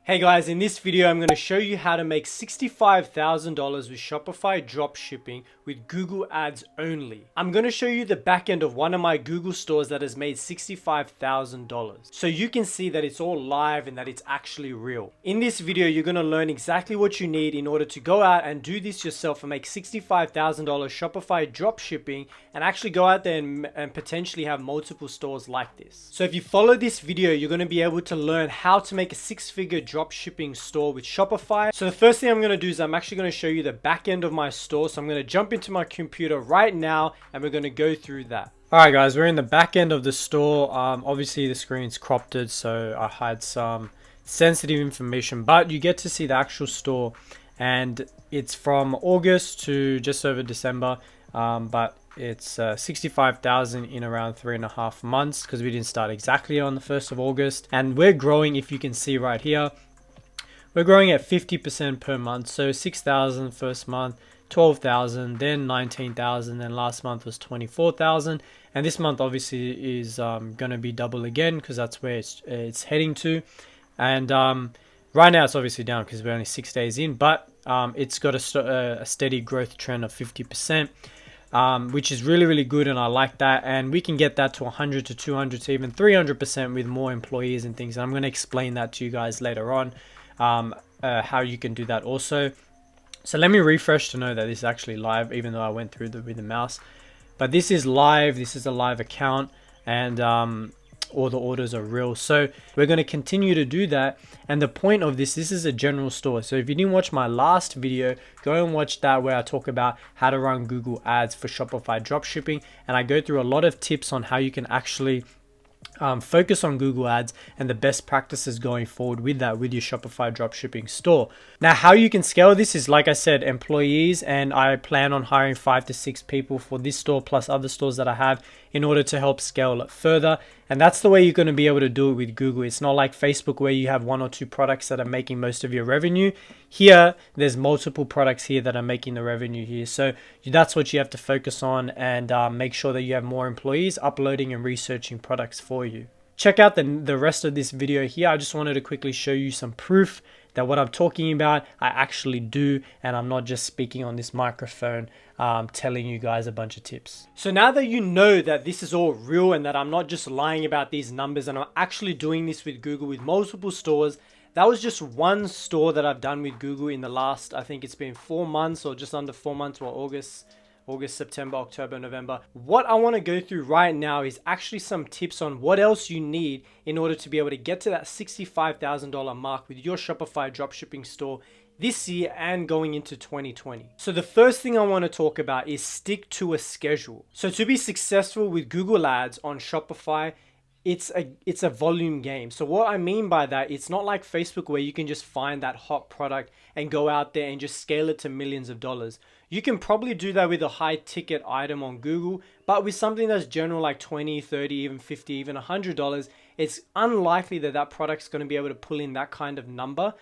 Hey guys, in this video I'm going to show you how to make $65,000 with Shopify Dropshipping with Google Ads only. I'm going to show you the back end of one of my Google stores that has made $65,000. So you can see that it's all live and that it's actually real. In this video you're going to learn exactly what you need in order to go out and do this yourself and make $65,000 Shopify Dropshipping and actually go out there and potentially have multiple stores like this. So if you follow this video, you're going to be able to learn how to make a six-figure dropshipping store with Shopify. So the first thing I'm going to do is I'm actually going to show you the back end of my store. So I'm going to jump into my computer right now and we're going to go through that. Alright guys, we're in the back end of the store. Obviously the screen's cropped, so I hide some sensitive information, but you get to see the actual store and it's from August to just over December, but it's 65,000 in around 3.5 months because we didn't start exactly on the 1st of August. And we're growing, if you can see right here, we're growing at 50% per month. So 6,000 first month, 12,000, then 19,000, then last month was 24,000. And this month obviously is going to be double again because that's where it's heading to. And right now it's obviously down because we're only 6 days in, but it's got a steady growth trend of 50%. Which is really good, and I like that. And we can get that to 100 to 200 to even 300% with more employees and things, and I'm going to explain that to you guys later on, how you can do that also. So let me refresh to know that this is actually live, even though I went through with the mouse, but this is live. This is a live account, and all the orders are real. So we're going to continue to do that. And the point of this is a general store. So if you didn't watch my last video, go and watch that where I talk about how to run Google Ads for Shopify Dropshipping. And I go through a lot of tips on how you can actually focus on Google Ads and the best practices going forward with that, with your Shopify Dropshipping store. Now, how you can scale this is, like I said, employees, and I plan on hiring 5 to 6 people for this store plus other stores that I have in order to help scale it further. And that's the way you're going to be able to do it with Google. It's not like Facebook where you have 1 or 2 products that are making most of your revenue. Here, there's multiple products here that are making the revenue here. So that's what you have to focus on, and make sure that you have more employees uploading and researching products for you. Check out the rest of this video here. I just wanted to quickly show you some proof that what I'm talking about, I actually do, and I'm not just speaking on this microphone telling you guys a bunch of tips. So now that you know that this is all real and that I'm not just lying about these numbers and I'm actually doing this with Google with multiple stores, that was just one store that I've done with Google in the last, I think it's been 4 months or just under 4 months, or August, September, October, November. What I want to go through right now is actually some tips on what else you need in order to be able to get to that $65,000 mark with your Shopify dropshipping store this year and going into 2020. So the first thing I want to talk about is stick to a schedule. So to be successful with Google Ads on Shopify, it's a volume game. So what I mean by that, it's not like Facebook where you can just find that hot product and go out there and just scale it to millions of dollars. You can probably do that with a high ticket item on Google, but with something that's general like 20, 30, even 50, even $100, it's unlikely that that product's going to be able to pull in that kind of number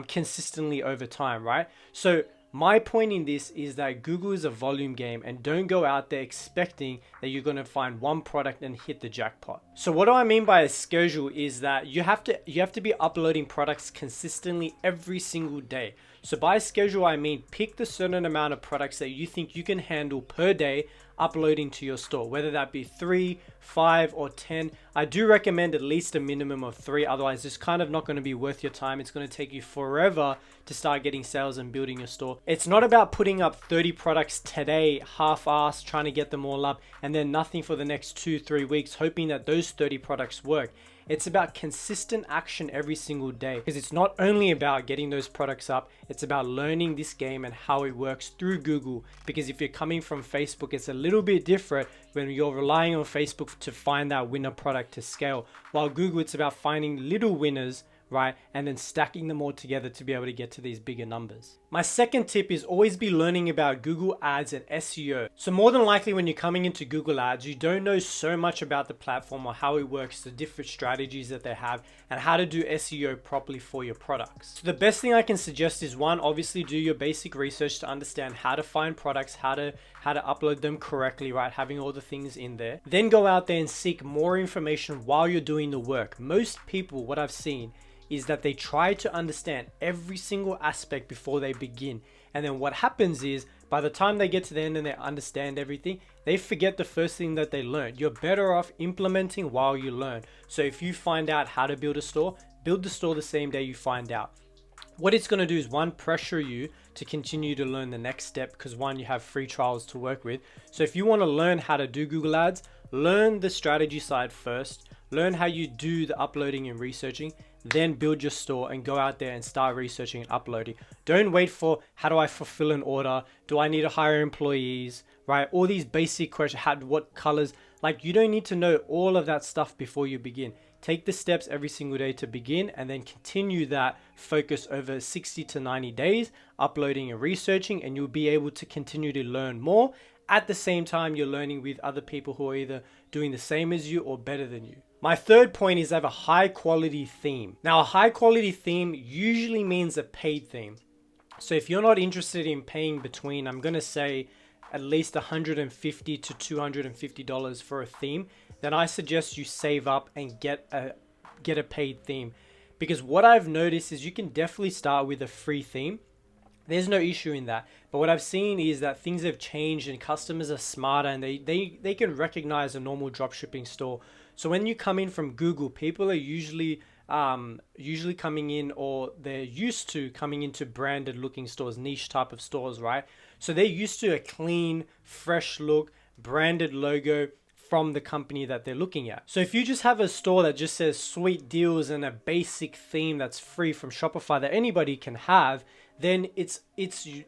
consistently over time, right? So my point in this is that Google is a volume game, and don't go out there expecting that you're going to find one product and hit the jackpot. So what do I mean by a schedule is that you have to be uploading products consistently every single day. So by schedule, I mean pick the certain amount of products that you think you can handle per day uploading to your store, whether that be 3, 5, or 10. I do recommend at least a minimum of 3, otherwise it's kind of not going to be worth your time. It's going to take you forever to start getting sales and building your store. It's not about putting up 30 products today, half-assed, trying to get them all up, and then nothing for the next 2-3 weeks, hoping that those 30 products work. It's about consistent action every single day, because it's not only about getting those products up, it's about learning this game and how it works through Google. Because if you're coming from Facebook, it's a little bit different when you're relying on Facebook to find that winner product to scale. While Google, it's about finding little winners, right? And then stacking them all together to be able to get to these bigger numbers. My second tip is always be learning about Google Ads and SEO. So more than likely when you're coming into Google Ads, you don't know so much about the platform or how it works, the different strategies that they have, and how to do SEO properly for your products. So the best thing I can suggest is, one, obviously do your basic research to understand how to find products, how to upload them correctly, right? Having all the things in there. Then go out there and seek more information while you're doing the work. Most people, what I've seen, is that they try to understand every single aspect before they begin. And then what happens is, by the time they get to the end and they understand everything, they forget the first thing that they learned. You're better off implementing while you learn. So if you find out how to build a store, build the store the same day you find out. What it's going to do is, one, pressure you to continue to learn the next step, because one, you have free trials to work with. So if you want to learn how to do Google Ads, learn the strategy side first, learn how you do the uploading and researching, then build your store and go out there and start researching and uploading. Don't wait for, how do I fulfill an order? Do I need to hire employees? Right? All these basic questions, what colors? Like, you don't need to know all of that stuff before you begin. Take the steps every single day to begin, and then continue that focus over 60 to 90 days, uploading and researching, and you'll be able to continue to learn more. At the same time, you're learning with other people who are either doing the same as you or better than you. My third point is, have a high quality theme. Now, a high quality theme usually means a paid theme. So if you're not interested in paying between, I'm going to say, at least $150 to $250 for a theme, then I suggest you save up and get a paid theme. Because what I've noticed is, you can definitely start with a free theme. There's no issue in that. But what I've seen is that things have changed and customers are smarter, and they can recognize a normal dropshipping store. So when you come in from Google, people are usually coming in, or they're used to coming into branded looking stores, niche type of stores, right? So they're used to a clean, fresh look, branded logo from the company that they're looking at. So if you just have a store that just says sweet deals and a basic theme that's free from Shopify that anybody can have, then it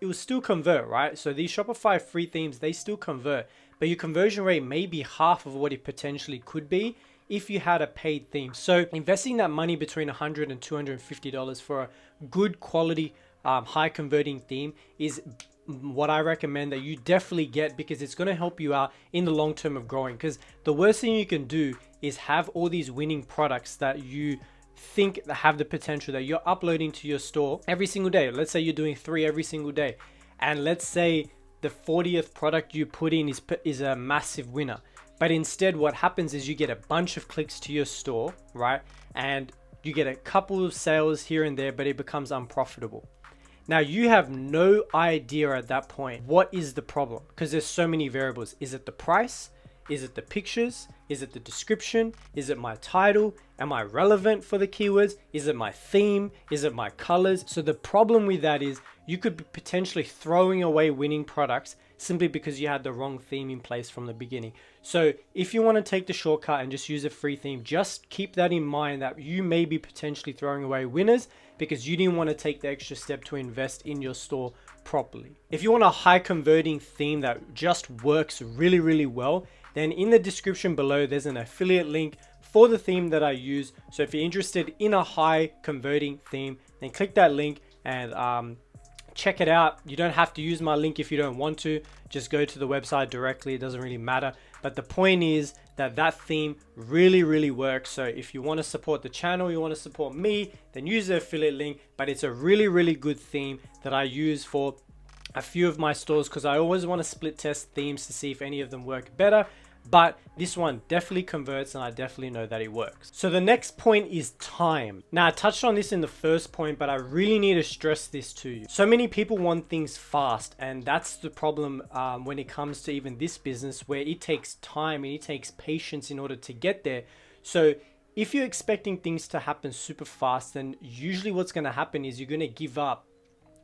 will still convert, right? So these Shopify free themes, they still convert, but your conversion rate may be half of what it potentially could be if you had a paid theme. So investing that money between $100 and $250 for a good quality, high converting theme is what I recommend that you definitely get, because it's going to help you out in the long term of growing. Because the worst thing you can do is have all these winning products that you think have the potential, that you're uploading to your store every single day. Let's say you're doing 3 every single day, and let's say the 40th product you put in is a massive winner. But instead what happens is, you get a bunch of clicks to your store, right? And you get a couple of sales here and there, but it becomes unprofitable. Now you have no idea at that point what is the problem, because there's so many variables. Is it the price? Is it the pictures? Is it the description? Is it my title? Am I relevant for the keywords? Is it my theme? Is it my colors? So the problem with that is, you could be potentially throwing away winning products simply because you had the wrong theme in place from the beginning. So if you want to take the shortcut and just use a free theme, just keep that in mind, that you may be potentially throwing away winners because you didn't want to take the extra step to invest in your store properly. If you want a high converting theme that just works really, really well, then in the description below, there's an affiliate link for the theme that I use. So if you're interested in a high converting theme, then click that link and check it out. You don't have to use my link if you don't want to. Just go to the website directly. It doesn't really matter. But the point is that theme really, really works. So if you want to support the channel, you want to support me, then use the affiliate link. But it's a really, really good theme that I use for a few of my stores, because I always want to split test themes to see if any of them work better. But this one definitely converts, and I definitely know that it works. So the next point is time. Now, I touched on this in the first point, but I really need to stress this to you. So many people want things fast, and that's the problem when it comes to even this business, where it takes time and it takes patience in order to get there. So if you're expecting things to happen super fast, then usually what's going to happen is you're going to give up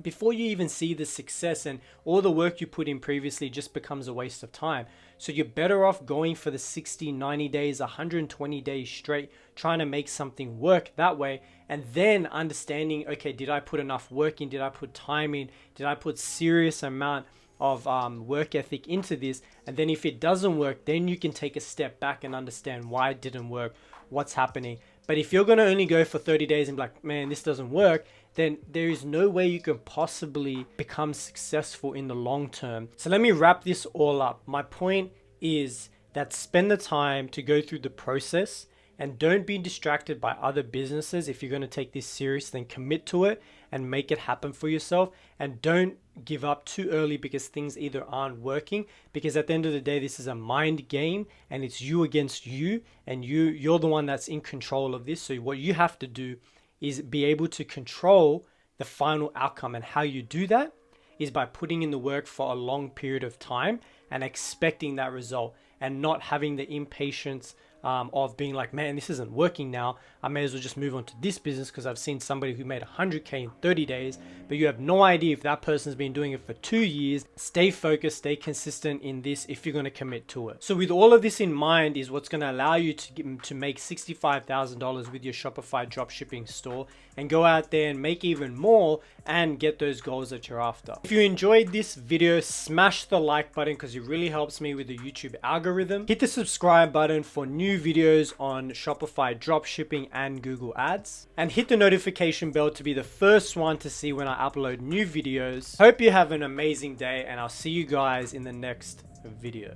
before you even see the success, and all the work you put in previously just becomes a waste of time. So you're better off going for the 60, 90 days, 120 days straight, trying to make something work that way, and then understanding, okay, did I put enough work in? Did I put time in? Did I put serious amount of work ethic into this? And then if it doesn't work, then you can take a step back and understand why it didn't work, what's happening. But if you're going to only go for 30 days and be like, man, this doesn't work, then there is no way you can possibly become successful in the long term. So let me wrap this all up. My point is that spend the time to go through the process, and don't be distracted by other businesses. If you're going to take this serious, then commit to it and make it happen for yourself. And don't give up too early because things either aren't working, because at the end of the day, this is a mind game and it's you against you, and you're the one that's in control of this. So what you have to do is be able to control the final outcome. And how you do that is by putting in the work for a long period of time and expecting that result, and not having the impatience of being like, man, this isn't working now, I may as well just move on to this business because I've seen somebody who made 100K in 30 days, but you have no idea if that person's been doing it for 2 years. Stay focused, stay consistent in this if you're going to commit to it. So with all of this in mind is what's going to allow you to make $65,000 with your Shopify dropshipping store, and go out there and make even more and get those goals that you're after. If you enjoyed this video, smash the like button because it really helps me with the YouTube algorithm. Hit the subscribe button for new videos on Shopify dropshipping and Google Ads, and hit the notification bell to be the first one to see when I upload new videos. Hope you have an amazing day, and I'll see you guys in the next video.